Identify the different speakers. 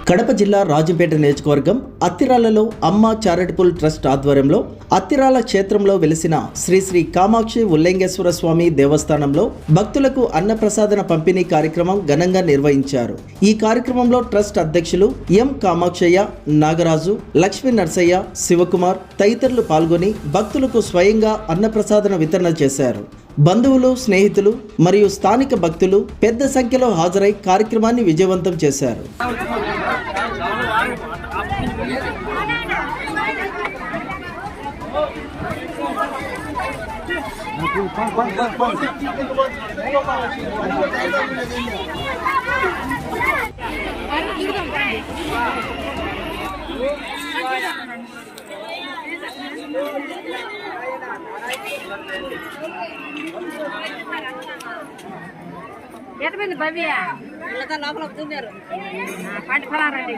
Speaker 1: కడప జిల్లా రాజంపేట నియోజకవర్గం అత్తిరాలలో అమ్మ చారిటబుల్ ట్రస్ట్ ఆధ్వర్యంలో అత్తిరాల క్షేత్రంలో వెలిసిన శ్రీ శ్రీ కామాక్షి ఉల్లేంగేశ్వర స్వామి దేవస్థానంలో భక్తులకు అన్నప్రసాదన పంపిణీ కార్యక్రమం ఘనంగా నిర్వహించారు. ఈ కార్యక్రమంలో ట్రస్ట్ అధ్యక్షులు ఎం కామాక్షయ్య, నాగరాజు, లక్ష్మీ నర్సయ్య, శివకుమార్ తదితరులు పాల్గొని భక్తులకు స్వయంగా అన్నప్రసాదన వితరణ చేశారు. బంధువులు, స్నేహితులు మరియు స్థానిక భక్తులు పెద్ద సంఖ్యలో హాజరై కార్యక్రమాన్ని విజయవంతం చేశారు.
Speaker 2: ఎంతమంది భవ్య లోపల పండి ఫలారండి